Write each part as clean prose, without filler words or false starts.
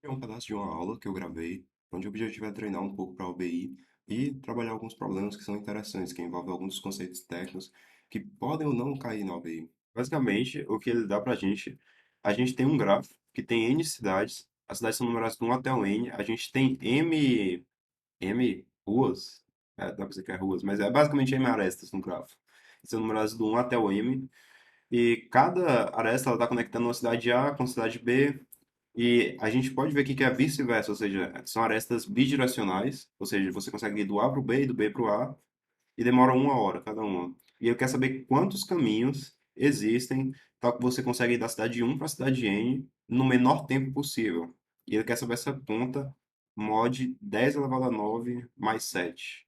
É um pedaço de uma aula que eu gravei, onde o objetivo é treinar um pouco para a OBI e trabalhar alguns problemas que são interessantes, que envolvem alguns dos conceitos técnicos que podem ou não cair na OBI. Basicamente, o que ele dá para a gente tem um gráfico que tem N cidades, as cidades são numeradas do 1 até o N, a gente tem M ruas, dá para dizer que é ruas, mas é basicamente M arestas no gráfico. São numeradas do 1 até o M, e cada aresta ela está conectando uma cidade A com a cidade B, e a gente pode ver aqui que é vice-versa, ou seja, são arestas bidirecionais, ou seja, você consegue ir do A para o B e do B para o A, e demora uma hora cada uma. E eu quero saber quantos caminhos existem, tal que você consegue ir da cidade 1 para a cidade N no menor tempo possível. E ele quer saber essa conta mod 10 elevado a 9 mais 7.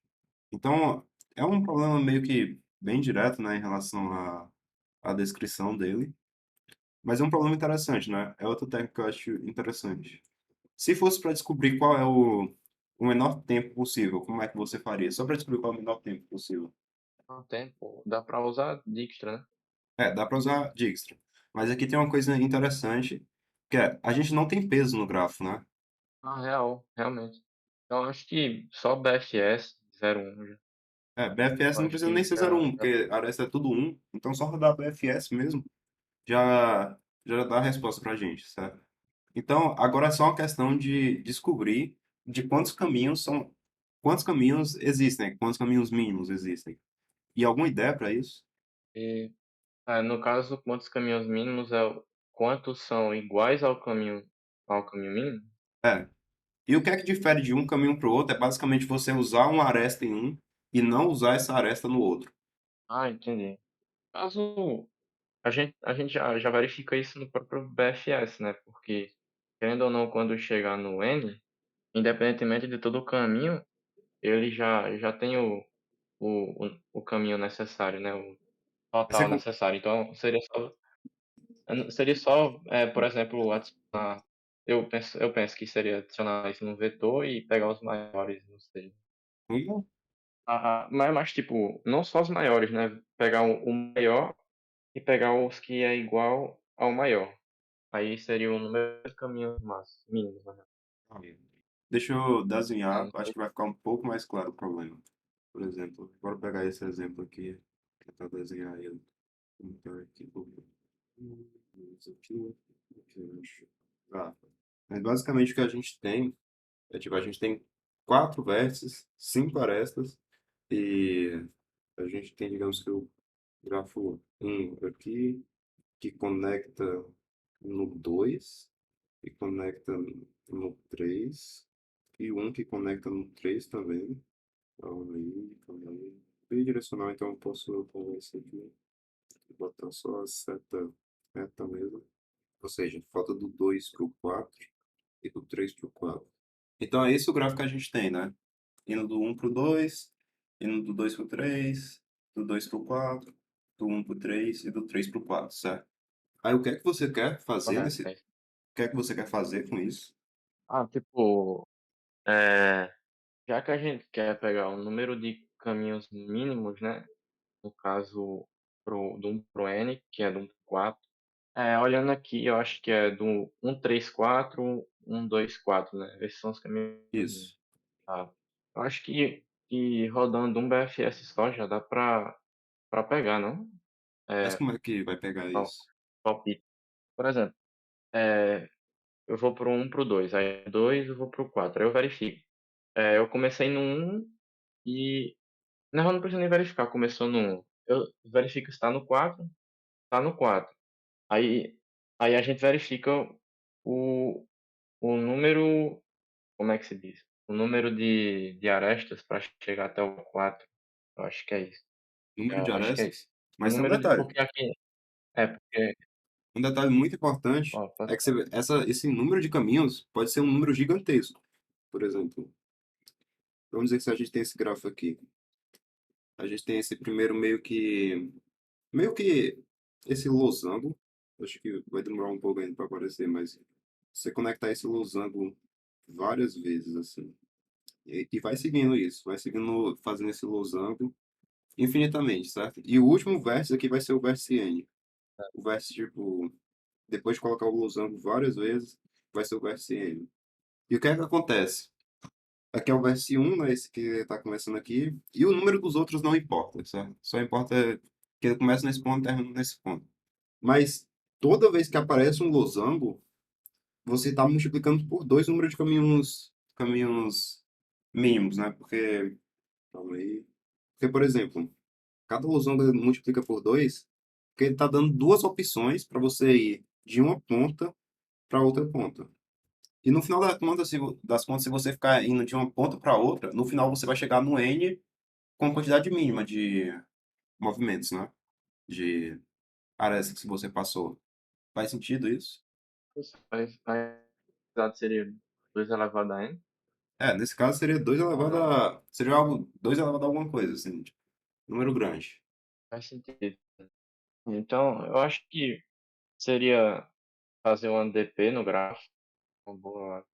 Então, é um problema meio que bem direto, né, em relação à descrição dele. Mas é um problema interessante, né? É outra técnica que eu acho interessante. Se fosse para descobrir qual é o menor tempo possível, como é que você faria? Só para descobrir qual é o menor tempo possível. Um tempo, dá pra usar Dijkstra, né? É, dá para usar Dijkstra. Mas aqui tem uma coisa interessante, que é, a gente não tem peso no grafo, né? Ah, real, realmente. Então acho que só BFS 01 já. É, BFS Eu não acho precisa nem que ser já, 0,1, porque a Aresta é tudo 1, então só rodar BFS mesmo já, já dá a resposta pra gente, certo? Então, agora é só uma questão de descobrir de quantos caminhos existem, quantos caminhos mínimos existem. E alguma ideia para isso? e, no caso, quantos caminhos mínimos quantos são iguais ao caminho mínimo? É. E o que é que difere de um caminho para o outro é basicamente você usar uma aresta em um e não usar essa aresta no outro. Ah, entendi. Caso a gente já verifica isso no próprio BFS, né? Porque, querendo ou não, quando chegar no N, independentemente de todo o caminho, ele já tem o caminho necessário, né? O Você, total con- necessário. Então, seria só, por exemplo, adicionar. Eu penso que seria adicionar isso no vetor e pegar os maiores, não sei. como? Mas, tipo, não só os maiores, né? Pegar o maior e pegar os que é igual ao maior. Aí seria o número de caminhos mínimos, né? Deixa eu Ah, desenhar, não acho sei. que vai ficar um pouco mais claro o problema. Por exemplo, bora pegar esse exemplo aqui, tentar desenhar ele. Então, aqui, isso aqui, eu acho. Ah, mas basicamente o que a gente tem é tipo, a gente tem quatro vértices, cinco arestas, e a gente tem, digamos que o grafo um aqui, que conecta no 2 e conecta no 3 e um que conecta no 3 também. Calma aí. Bidirecional, então eu posso pôr esse aqui e botar só a seta reta mesmo. Ou seja, falta do 2 para o 4 e do 3 para o 4. Então é esse o gráfico que a gente tem, né? Indo do um para o 2, indo do 2 para o 3, do 2 para o 4, do um para o 3 e do 3 para o 4, certo? Aí o que é que você quer fazer Correto, nesse. é O isso. que é que você quer fazer com isso? Tipo, é, já que a gente quer pegar o número de caminhos mínimos, né? No caso, do 1 pro N, que é do 1 pro 4. Olhando aqui, eu acho que é do 134, 124, né? Esses são os caminhos mínimos. Isso. Tá? Eu acho que rodando um BFS só já dá pra pegar, não? Mas É, como é que vai pegar pal- isso? palpite. Por exemplo, é, eu vou pro 1 pro 2, aí 2 eu vou pro 4, aí eu verifico. Eu comecei no 1 e... Não, eu não preciso nem verificar, começou no 1. Eu verifico se está no 4, está no 4. Aí, aí a gente verifica o, o número, como é que se diz? O número de arestas para chegar até o 4. Eu acho que é isso. Número de Eu acho que é isso. arestas? O Mas tem um número de, detalhe. porque aqui, porque, Um detalhe muito importante ó, é que esse número de caminhos pode ser um número gigantesco. Por exemplo, vamos dizer que se a gente tem esse gráfico aqui, a gente tem esse primeiro meio que esse losango. Acho que vai demorar um pouco ainda para aparecer, mas você conectar esse losango várias vezes assim, e vai seguindo isso, vai seguindo fazendo esse losango infinitamente, certo? E o último vértice aqui vai ser o vértice N. O vértice, tipo, depois de colocar o losango várias vezes, vai ser o vértice N. E o que é que acontece? Aqui é o vértice 1, né, esse que está começando aqui, e o número dos outros não importa, certo? Só importa que ele começa nesse ponto e termina nesse ponto. Mas toda vez que aparece um losango, você está multiplicando por dois o número de caminhos mínimos, né? Porque, calma aí. Porque, por exemplo, cada losango ele multiplica por dois, porque ele está dando duas opções para você ir de uma ponta para outra ponta. E no final das contas, se você ficar indo de uma ponta para outra, no final você vai chegar no N com a quantidade mínima de movimentos, né? De áreas que você passou. Faz sentido isso? Isso. Aí, exato seria 2 elevado a n. É, nesse caso seria 2 elevado a... Seria algo 2 elevado a alguma coisa, assim, tipo, número grande. Faz sentido. Então, eu acho que seria fazer um ADP no gráfico. Uma boa.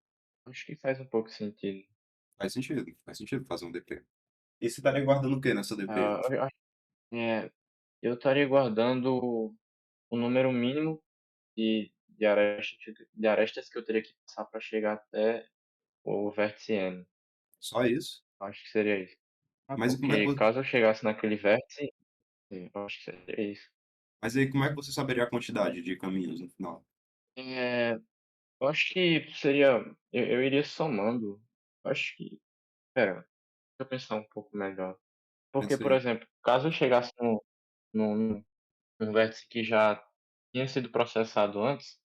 Acho que faz um pouco sentido. Faz sentido fazer um DP. E você estaria guardando o que nessa DP? Eu acho é, eu estaria guardando o número mínimo de arestas que eu teria que passar para chegar até o vértice N. Só isso? Acho que seria isso. Mas, e como é que, Porque caso eu chegasse naquele vértice, eu acho que seria isso. mas aí como é que você saberia a quantidade de caminhos no final? É, eu acho que seria. Eu iria somando. Eu acho que. Pera, deixa eu pensar um pouco melhor. Porque, Pensa por aí. exemplo, caso eu chegasse num, num vértice que já tinha sido processado antes,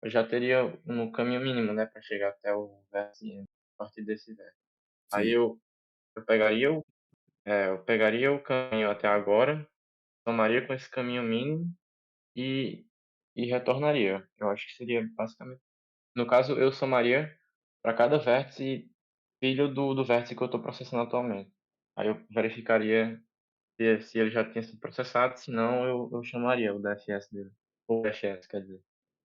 eu já teria um caminho mínimo, né, para chegar até o vértice N, a partir desse vértice. Aí Sim. eu pegaria o caminho até agora, somaria com esse caminho mínimo e, e retornaria. Eu acho que seria basicamente. No caso, eu somaria para cada vértice filho do vértice que eu estou processando atualmente. Aí eu verificaria se ele já tinha sido processado, se não, eu chamaria o DFS dele. Ou DFS, quer dizer.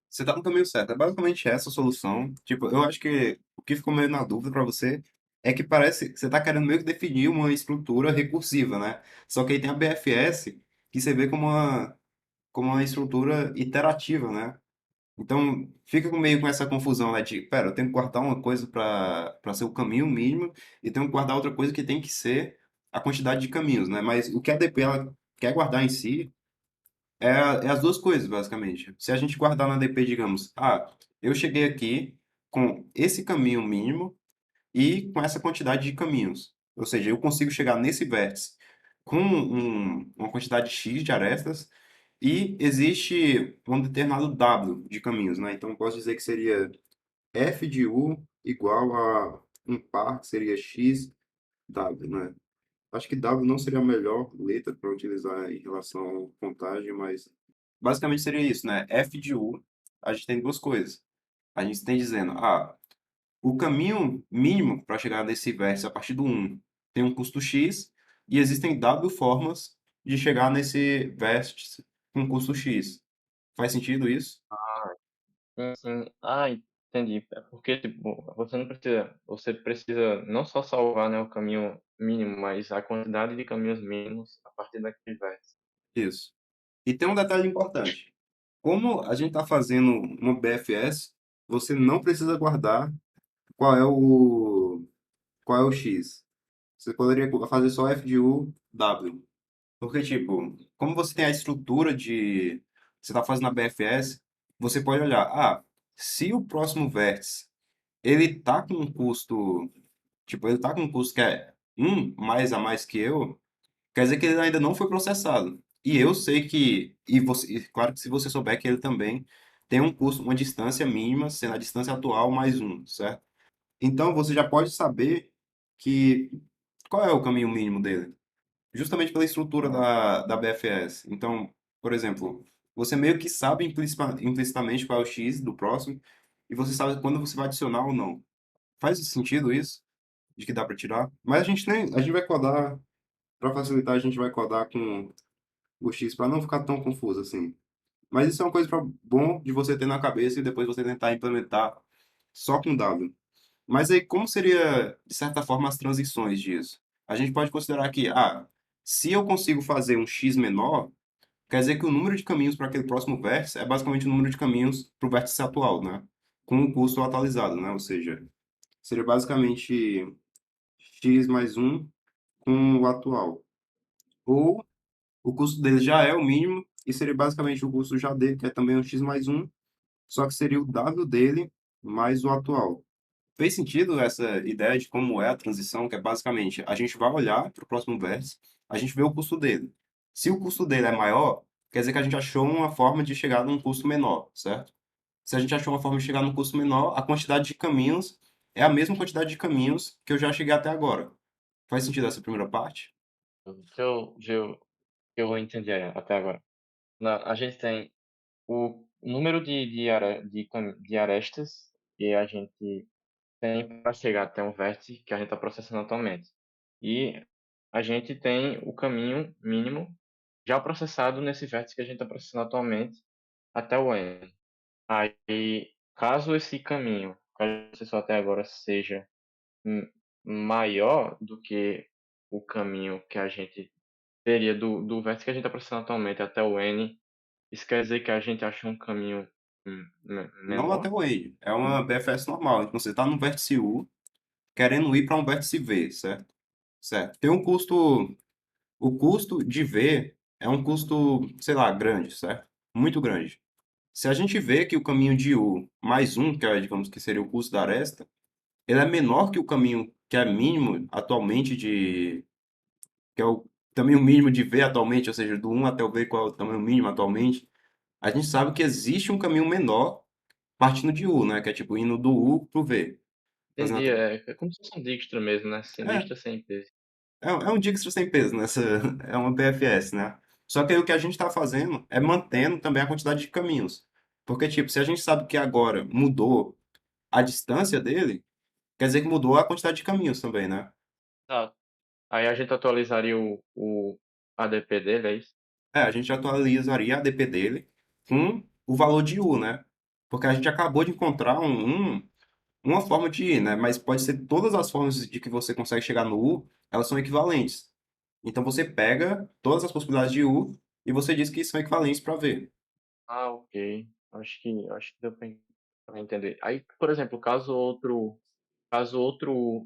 Você tá no caminho certo. É basicamente essa a solução. Tipo, eu acho que o que ficou meio na dúvida para você é que parece que você tá querendo meio que definir uma estrutura recursiva, né? Só que aí tem a BFS que você vê como uma estrutura iterativa, né? Então, fica meio com essa confusão, né? De, pera, eu tenho que guardar uma coisa para ser o caminho mínimo e tenho que guardar outra coisa que tem que ser a quantidade de caminhos, né? Mas o que a DP ela quer guardar em si é as duas coisas, basicamente. Se a gente guardar na DP, digamos, eu cheguei aqui com esse caminho mínimo e com essa quantidade de caminhos. Ou seja, eu consigo chegar nesse vértice com uma quantidade X de arestas e existe um determinado W de caminhos, né? Então, eu posso dizer que seria F de U igual a um par, que seria X W, né? Acho que W não seria a melhor letra para utilizar em relação à contagem, mas basicamente seria isso, né? F de U, a gente tem duas coisas. A gente tem dizendo, o caminho mínimo para chegar nesse vértice a partir do um tem um custo X e existem W formas de chegar nesse vértice com custo X. Faz sentido isso? Sim, sim. Ah, entendi. É porque, tipo, você precisa não só salvar, né, o caminho mínimo, mas a quantidade de caminhos mínimos a partir daquele vértice. Isso. E tem um detalhe importante. Como a gente está fazendo uma BFS, você não precisa guardar qual é qual é o X. Você poderia fazer só F de U, W. Porque, tipo, como você tem a estrutura de... Você está fazendo a BFS, você pode olhar, se o próximo vértice, ele tá com um custo, tipo, ele tá com um custo que é um mais a mais que eu, quer dizer que ele ainda não foi processado. E eu sei que, e claro que se você souber que ele também tem um custo, uma distância mínima, sendo a distância atual mais um, certo? Então você já pode saber que qual é o caminho mínimo dele, justamente pela estrutura da BFS. Então, por exemplo, você meio que sabe implicitamente qual é o X do próximo, e você sabe quando você vai adicionar ou não. Faz sentido isso? De que dá para tirar? Mas a gente vai codar, para facilitar, a gente vai codar com o X para não ficar tão confuso assim. Mas isso é uma coisa bom de você ter na cabeça e depois você tentar implementar só com W. Mas aí, como seria, de certa forma, as transições disso? A gente pode considerar que, se eu consigo fazer um X menor, quer dizer que o número de caminhos para aquele próximo vértice é basicamente o número de caminhos para o vértice atual, né? Com o custo atualizado, né? Ou seja, seria basicamente x mais um com o atual. Ou o custo dele já é o mínimo e seria basicamente o custo já dele, que é também um x mais um, só que seria o W dele mais o atual. Fez sentido essa ideia de como é a transição, que é basicamente a gente vai olhar para o próximo vértice, a gente vê o custo dele. Se o custo dele é maior, quer dizer que a gente achou uma forma de chegar num custo menor, certo? Se a gente achou uma forma de chegar num custo menor, a quantidade de caminhos é a mesma quantidade de caminhos que eu já cheguei até agora. Faz sentido essa primeira parte? Que eu vou entender até agora. A gente tem o número de arestas que a gente tem para chegar até um vértice que a gente está processando atualmente. E a gente tem o caminho mínimo já processado nesse vértice que a gente está processando atualmente até o N. Aí, caso esse caminho que a gente processou até agora seja m- maior do que o caminho que a gente teria do vértice que a gente está processando atualmente até o N, isso quer dizer que a gente achou um caminho Não até menor? o N. É uma BFS normal. Então você está no vértice U, querendo ir para um vértice V, certo? Certo. Tem um custo. O custo de V é um custo, sei lá, grande, certo? Muito grande. Se a gente vê que o caminho de U mais um, que é, digamos que seria o custo da aresta, ele é menor que o caminho que é mínimo atualmente de. Que é o tamanho mínimo de V atualmente, ou seja, do um até o V, qual é o tamanho mínimo atualmente, a gente sabe que existe um caminho menor partindo de U, né? Que é tipo indo do U pro V. Fazendo Entendi, a é como se fosse um Dijkstra mesmo, né? Sem É, Dijkstra sem peso. é um Dijkstra sem peso, né? É uma BFS, né? Só que aí o que a gente está fazendo é mantendo também a quantidade de caminhos. Porque, tipo, se a gente sabe que agora mudou a distância dele, quer dizer que mudou a quantidade de caminhos também, né? Tá. Aí a gente atualizaria o ADP dele, é isso? É, a gente atualizaria a ADP dele com o valor de U, né? Porque a gente acabou de encontrar uma forma de ir, né? Mas pode ser todas as formas de que você consegue chegar no U, elas são equivalentes. Então você pega todas as possibilidades de U e você diz que são equivalentes para V. Ah, ok. Acho que deu pra entender. Aí, por exemplo, caso outro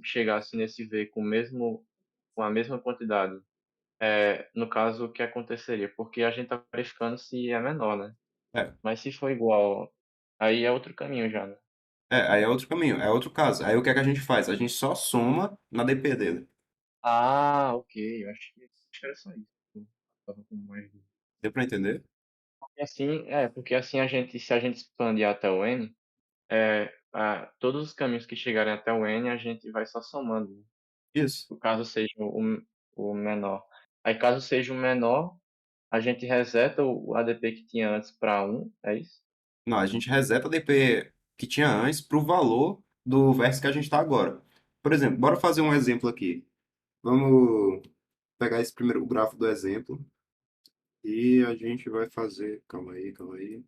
chegasse nesse V com a mesma quantidade, no caso, o que aconteceria? Porque a gente tá verificando se é menor, né? É, Mas se for igual, aí é outro caminho já, né? aí é outro caminho, é outro caso. Aí o que é que a gente faz? A gente só soma na DP dele. Ah, ok. Eu acho que era só isso. Eu tava com mais dúvida. Deu para entender? Porque assim se a gente expandir até o N, todos os caminhos que chegarem até o N, a gente vai só somando, né? Isso. O caso seja o menor. Aí, caso seja o menor, a gente reseta o ADP que tinha antes para um, é isso? Não, a gente reseta a DP que tinha antes para o valor do verso que a gente está agora. Por exemplo, bora fazer um exemplo aqui. Vamos pegar esse primeiro gráfico do exemplo e a gente vai fazer. Calma aí, calma aí.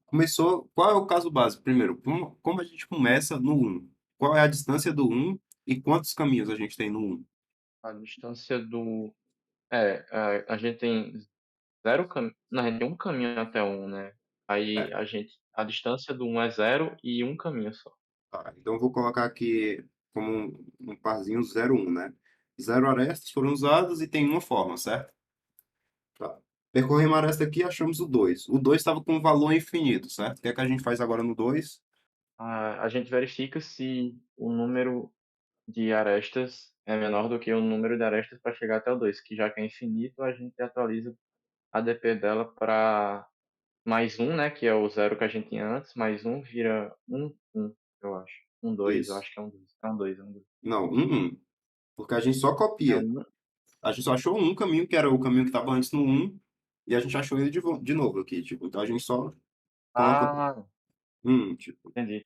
Começou. Qual é o caso básico? Primeiro, como a gente começa no um? Qual é a distância do um e quantos caminhos a gente tem no um? A distância do. A gente tem zero caminho. Não, a gente tem um caminho até um, né? Aí É, a distância do um é zero e um caminho só. tá. Então eu vou colocar aqui como um parzinho 0, 1, né? Zero arestas foram usadas e tem uma forma, certo? Tá. Percorremos a aresta aqui e achamos o 2. O 2 estava com um valor infinito, certo? O que é que a gente faz agora no 2? A gente verifica se o número de arestas é menor do que o número de arestas para chegar até o 2, que já que é infinito, a gente atualiza a DP dela para mais um, né, que é o zero que a gente tinha antes, mais um vira um, eu acho. Um, dois, eu Isso. acho que é um dois. É um dois, é um dois. Não, 1. Porque a gente só É copia. um. A gente só achou um caminho, que era o caminho que estava antes no um, e a gente achou ele de novo aqui, tipo. Então a gente só coloca Ah, tipo. entendi.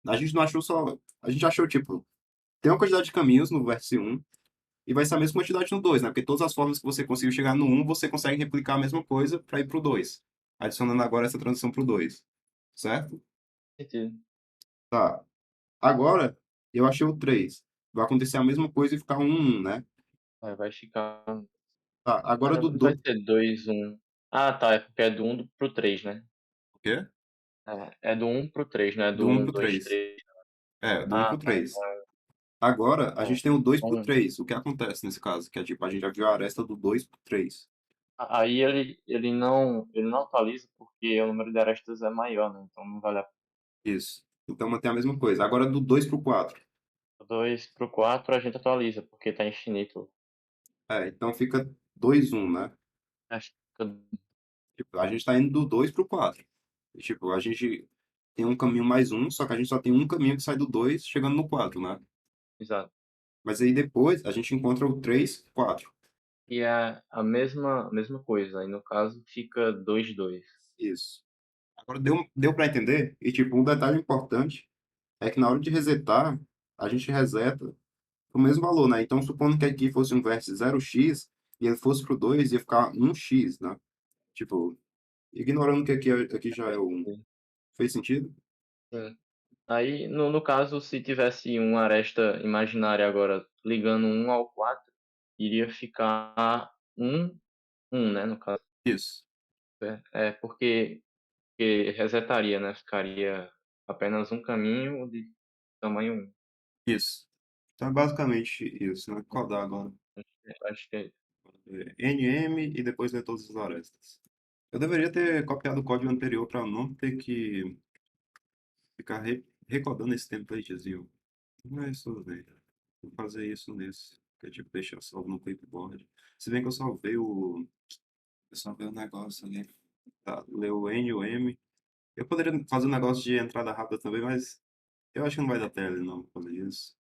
A gente não achou só. A gente achou, tipo, tem uma quantidade de caminhos no vértice um e vai ser a mesma quantidade no 2, né? Porque todas as formas que você conseguiu chegar no um você consegue replicar a mesma coisa para ir pro 2, adicionando agora essa transição pro 2, certo? Entendi. Tá. Agora, eu achei o 3. Vai acontecer a mesma coisa e ficar um 1, né? Vai ficar. Tá. Ah, Agora não, do não vai 2. ser dois, um. Ah, tá, é porque é do um pro 3, né? O quê? É do um pro 3, né? Do Do um um, pro dois, 3. três. É, do um para Ah, o tá. 3. Agora, a Então, gente tem o 2 para o então, 3. O que acontece nesse caso? Que é tipo, a gente já viu a aresta do 2 para o 3. aí ele não atualiza porque o número de arestas é maior, né? Então não vale a pena. Isso. Então mantém a mesma coisa. Agora, do 2 para o 4. Do 2 pro 4 a gente atualiza, porque tá infinito. É, então fica 2 um, né? Acho que Tipo, a gente está indo do 2 para o 4. E, tipo, a gente tem um caminho mais um, só que a gente só tem um caminho que sai do 2 chegando no 4, né? exato. Mas aí depois a gente encontra o 3, 4. E é a mesma coisa. Aí no caso fica 2 2. Isso. Agora deu para entender? E tipo, um detalhe importante é que na hora de resetar, a gente reseta o mesmo valor, né? Então, supondo que aqui fosse um vértice 0x e ele fosse pro 2, ia ficar 1x, né? Tipo, ignorando que aqui já é o 1. Fez sentido? Sim. Aí, no caso, se tivesse uma aresta imaginária agora ligando um ao 4 iria ficar um, né, no caso. Isso, Porque resetaria, né? Ficaria apenas um caminho de tamanho um. isso. Então é basicamente isso, né? Codar agora. Acho que é isso. NM e depois ler todas as arestas. Eu deveria ter copiado o código anterior para não ter que ficar recodando esse templatezinho. Mas tudo bem. Vou fazer isso nesse. Que é tipo deixar salvo no clipboard. Se bem que eu salvei o negócio ali. Tá, leu o N e o M. Eu poderia fazer um negócio de entrada rápida também, mas eu acho que não vai dar tela não fazer isso.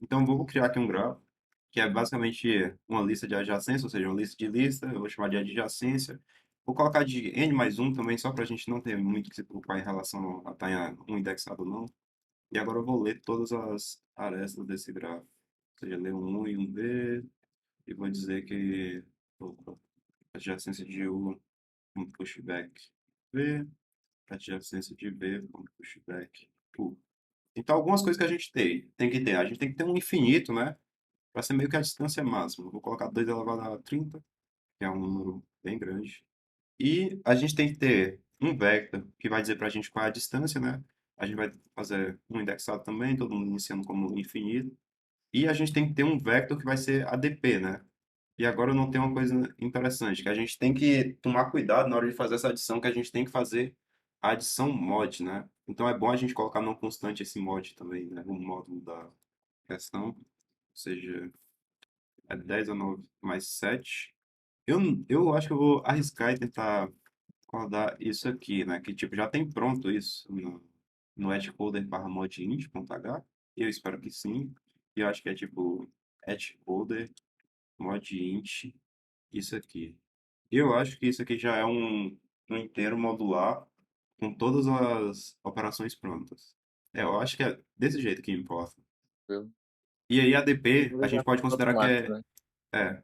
Então vou criar aqui um grafo, que é basicamente uma lista de adjacência, ou seja, uma lista de lista, eu vou chamar de adjacência. Vou colocar de n mais um também, só para a gente não ter muito que se preocupar em relação a estar um indexado ou não. E agora eu vou ler todas as arestas desse gráfico. Ou seja, ler um U e um V, e vou dizer que opa, adjacência de U com pushback V, adjacência de V com pushback U. Então, algumas coisas que a gente tem que ter. A gente tem que ter um infinito, né? Para ser meio que a distância máxima. Vou colocar 2 elevado a 30, que é um número bem grande. E a gente tem que ter um vector que vai dizer para a gente qual é a distância, né? A gente vai fazer um indexado também, todo mundo iniciando como infinito. E a gente tem que ter um vector que vai ser ADP, né? E agora eu não tenho uma coisa interessante, que a gente tem que tomar cuidado na hora de fazer essa adição, que a gente tem que fazer a adição mod, né? Então é bom a gente colocar não constante esse mod também, né? O módulo da questão, ou seja, é 10 ou 9 mais 7. Eu, eu acho que eu vou arriscar e tentar rodar isso aqui, né? Que tipo, já tem pronto isso no etcoder barra modint.h. Eu espero que sim. E eu acho que é tipo etcoder modint isso aqui. Eu acho que isso aqui já é um inteiro modular com todas as operações prontas. É, eu acho que é desse jeito que importa. Tranquilo. E aí ADP, a Ele já gente pode fica considerar que automático, né? é,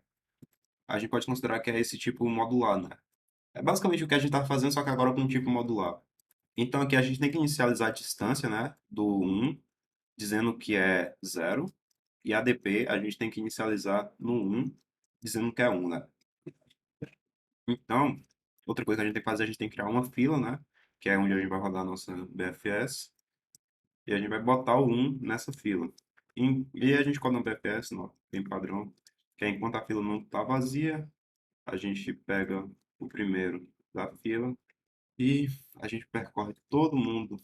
a gente pode considerar que é esse tipo modular, né? É basicamente o que a gente está fazendo, só que agora com um tipo modular. Então aqui a gente tem que inicializar a distância, né, do um dizendo que é zero e ADP a gente tem que inicializar no um dizendo que é um, né? Então, outra coisa que a gente tem que fazer, a gente tem que criar uma fila, né? Que é onde a gente vai rodar a nossa BFS. E a gente vai botar o um nessa fila. E a gente coda um BFS, não, tem padrão, que é enquanto a fila não está vazia, a gente pega o primeiro da fila e a gente percorre todo mundo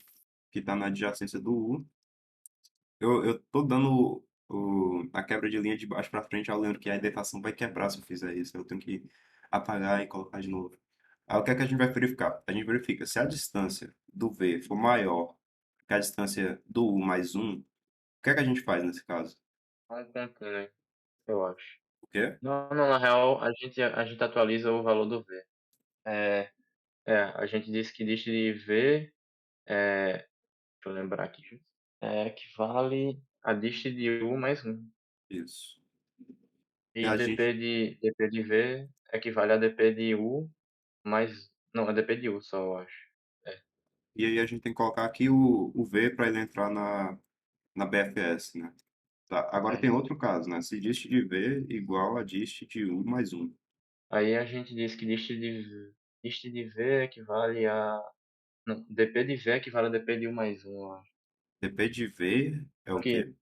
que está na adjacência do U. Eu tô dando a quebra de linha de baixo para frente, eu lembro que a indentação vai quebrar se eu fizer isso. Eu tenho que apagar e colocar de novo. Aí o que é que a gente vai verificar? A gente verifica se a distância do V for maior que a distância do U mais um, o que é que a gente faz nesse caso? Um ponto, né? Eu acho. O quê? Não, não, na real, a gente atualiza o valor do V. É, a gente disse que dist de V, deixa eu lembrar aqui, equivale a dist de U mais um. Isso. E E a gente, dp de V equivale a dp de U mais. Não, é dp de U só, eu acho. É, e aí a gente tem que colocar aqui o V para ele entrar na BFS, né? Tá, agora é tem isso. outro caso, né? Se dist de V igual a dist de U mais um. Aí a gente diz que dist de V equivale a. Não, dp de V equivale a dp de U mais um, eu acho. dp de v é o Que quê?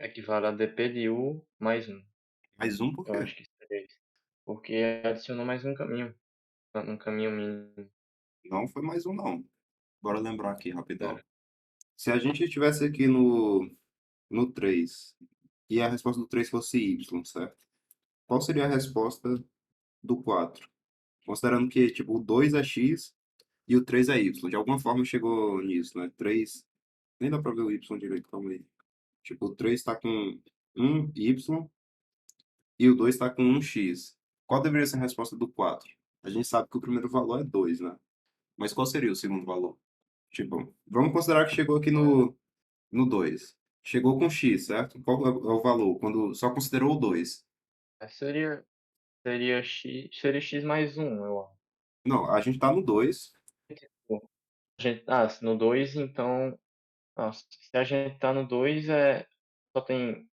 equivale a dp de u mais um. Mais um por Eu quê? acho que seria isso. Porque adicionou mais um caminho. Um caminho mínimo. Não foi mais um, não. Bora lembrar aqui rapidão. Era. Se a gente estivesse aqui no 3 e a resposta do 3 fosse y, certo? Qual seria a resposta do 4? Considerando que, tipo, o 2 é x e o 3 é y. De alguma forma chegou nisso, né? 3 nem dá pra ver o y direito, calma aí. Tipo, o 3 tá com um y e o 2 tá com um x. Qual deveria ser a resposta do 4? A gente sabe que o primeiro valor é 2, né? Mas qual seria o segundo valor? Tipo, vamos considerar que chegou aqui no 2. Chegou com x, certo? Qual é o valor? Quando só considerou o 2. Seria x mais um, eu acho. Não, a gente tá no 2. Tipo, se no 2 então. Se a gente tá no 2 só tem.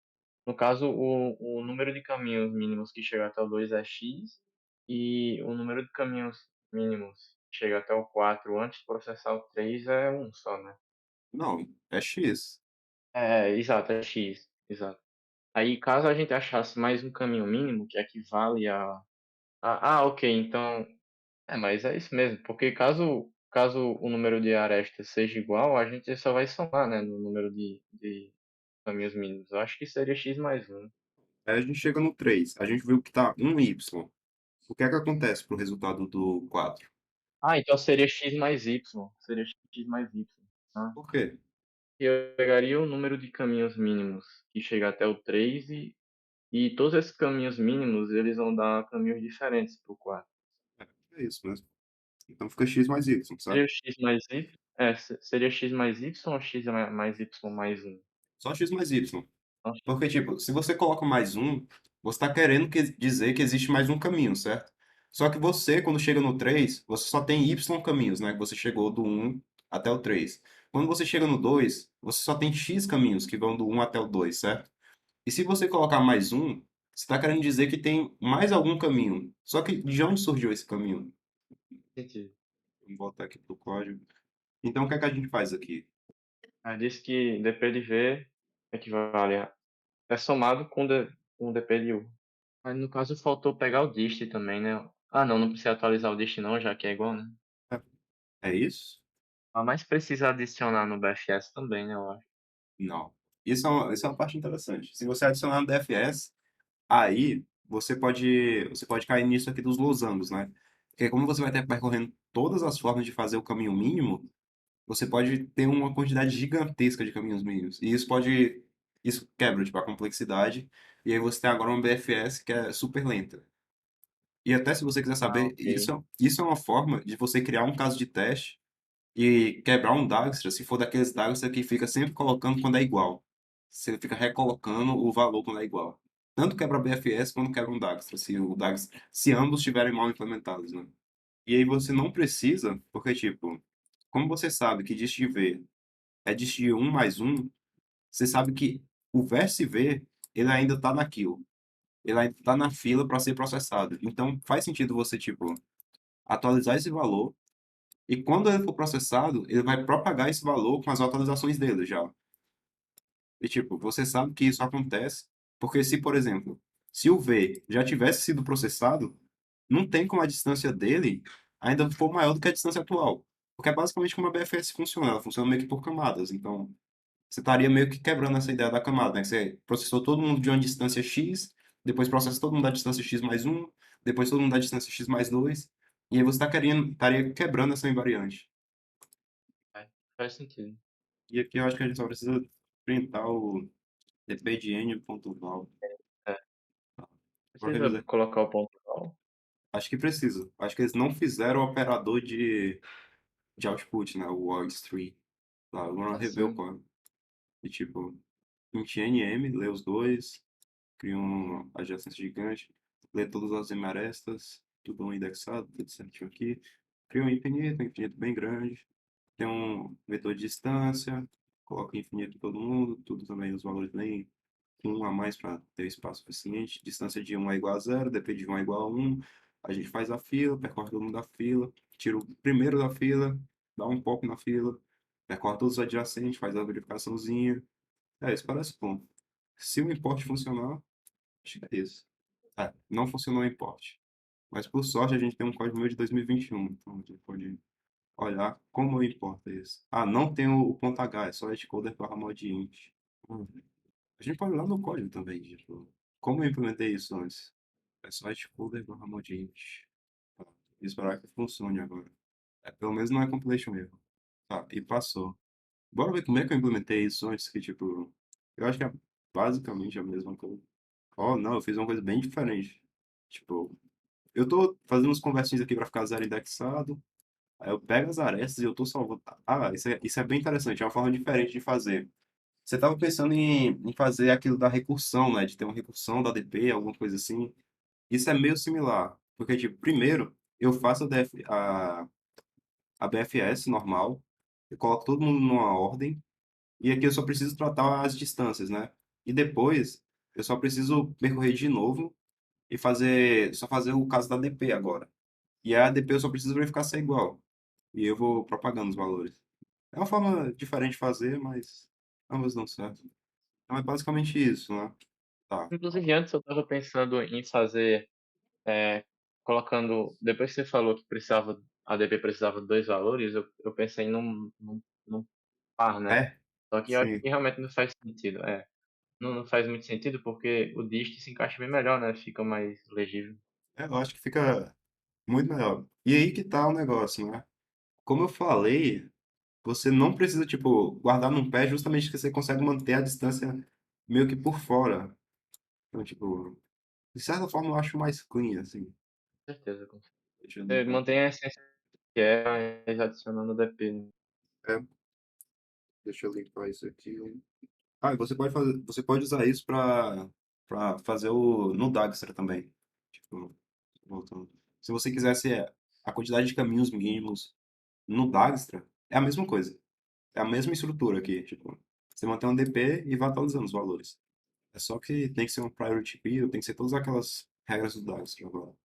No caso, o número de caminhos mínimos que chega até o 2 é x, e o número de caminhos mínimos que chega até o 4 antes de processar o 3 é um só, né? Não, é x. Exato, é x, exato. Aí, caso a gente achasse mais um caminho mínimo, que equivale ok, então. Mas é isso mesmo, porque caso o número de arestas seja igual, a gente só vai somar, né, no número de caminhos mínimos. Eu acho que seria x mais um. Aí a gente chega no 3. A gente viu que tá um y. O que é que acontece pro resultado do 4? Então seria x mais y. Seria x mais y. Tá? Por quê? E eu pegaria o número de caminhos mínimos que chega até o 3 e todos esses caminhos mínimos eles vão dar caminhos diferentes para o 4. É isso mesmo. Então fica x mais y, Seria certo? x mais y? Seria x mais y ou x mais y mais um? Só x mais y. Então, Porque, tipo, se você coloca mais um, você está querendo dizer que existe mais um caminho, certo? Só que você, quando chega no 3, você só tem y caminhos, né? Que você chegou do um até o 3. Quando você chega no 2, você só tem x caminhos que vão do um até o 2, certo? E se você colocar mais um, você está querendo dizer que tem mais algum caminho. Só que de onde surgiu esse caminho? sentido. Vamos voltar aqui pro código. Então, o que é que a gente faz aqui? Diz que dp de v equivale a. É somado com dp de u. Mas no caso faltou pegar o dist também, né? Não, não precisa atualizar o dist não, já que é igual, né? É isso? Mas precisa adicionar no BFS também, né, eu acho. Não. Isso é uma parte interessante. Se você adicionar no DFS, aí você pode cair nisso aqui dos losangos, né? Porque como você vai estar percorrendo todas as formas de fazer o caminho mínimo, você pode ter uma quantidade gigantesca de caminhos mínimos. E isso quebra, tipo, a complexidade. E aí você tem agora uma BFS que é super lenta. E até se você quiser saber, Ok. isso é uma forma de você criar um caso de teste e quebrar um Dijkstra, se for daqueles Dijkstra que fica sempre colocando quando é igual. Você fica recolocando o valor quando é igual. Tanto quebra BFS quanto quebra um Dijkstra, se ambos estiverem mal implementados, né? E aí você não precisa, porque tipo, como você sabe que dist de V é dist de um mais um, você sabe que o vértice V, ele ainda está naquilo. Ele ainda está na fila para ser processado. Então faz sentido você, tipo, atualizar esse valor e quando ele for processado, ele vai propagar esse valor com as atualizações dele já. E tipo, você sabe que isso acontece porque se, por exemplo, se o V já tivesse sido processado, não tem como a distância dele ainda for maior do que a distância atual. Porque é basicamente como a BFS funciona, ela funciona meio que por camadas. Então, você estaria meio que quebrando essa ideia da camada, né? Que você processou todo mundo de uma distância X, depois processa todo mundo da distância X mais um, depois todo mundo da distância X mais dois, e aí você estaria quebrando essa invariante. Faz sentido. E aqui eu acho que a gente só precisa printar o dpdn.val. É. Para Precisa revisar. colocar o ponto final. Acho que precisa. Acho que eles não fizeram o operador de output, né? O outstream. Tá, vamos rever o Assim. código. E tipo, int nm, lê os dois, cria uma adjacência gigante, lê todas as emarestas, tudo indexado, tudo certinho aqui. Cria um infinito bem grande. Tem um vetor de distância, coloca infinito em todo mundo, tudo também os valores bem um a mais para ter espaço suficiente. Distância de um é igual a zero, dp de um é igual a um. A gente faz a fila, percorre todo mundo da fila, tira o primeiro da fila, dá um pop na fila, Recorta todos os adjacentes, faz a verificaçãozinha. É, isso parece bom. Se o import funcionar, acho que é isso. É, não funcionou o import. Mas por sorte a gente tem um código meu de 2021, então a gente pode olhar como eu importo isso. Ah, não tem o ponto H, é só hashcoder barra mod int. Hum. A gente pode ir lá no código também, tipo, como eu implementei isso antes? É só hashcoder barra mod int. Tá. E esperar que funcione agora. É, pelo menos não é compilation erro. Tá, e passou. Bora ver como é que eu implementei isso antes, que tipo, eu acho que é basicamente a mesma coisa. Oh, não, eu fiz uma coisa bem diferente. Tipo, eu tô fazendo uns conversinhos aqui para ficar zero indexado. Aí eu pego as arestas e eu tô salvando. Ah, isso é bem interessante, é uma forma diferente de fazer. Você estava pensando em fazer aquilo da recursão, né? De ter uma recursão da DP, alguma coisa assim. Isso é meio similar. Porque, tipo, primeiro, eu faço a BFS normal, eu coloco todo mundo numa ordem, e aqui eu só preciso tratar as distâncias, né? E depois, eu só preciso percorrer de novo e só fazer o caso da DP agora. E a ADP eu só preciso verificar se é igual. E eu vou propagando os valores. É uma forma diferente de fazer, mas ambas dão certo. Então é basicamente isso, né? Tá. Inclusive, antes eu estava pensando em fazer, colocando. Depois que você falou que precisava, a DP precisava de dois valores, eu pensei num par, né? É? Só que eu acho Sim. que realmente não faz sentido. Não faz muito sentido porque o dist se encaixa bem melhor, né? Fica mais legível. É, eu acho que fica muito melhor. E aí que tá o negócio, né? Como eu falei, você não precisa, tipo, guardar num pé justamente que você consegue manter a distância meio que por fora. Então, tipo, de certa forma eu acho mais clean, assim. Com certeza. Deixa eu Você limpar mantém aqui. a essência que é, mas adicionando o DP. Né? É, deixa eu limpar isso aqui. Ah, e você pode usar isso para fazer o no Dagster também. Tipo, voltando. Se você quisesse a quantidade de caminhos mínimos no Dagster, é a mesma coisa. É a mesma estrutura aqui, tipo, você mantém um DP e vai atualizando os valores. É só que tem que ser um priority queue, tem que ser todas aquelas regras do Dagster agora.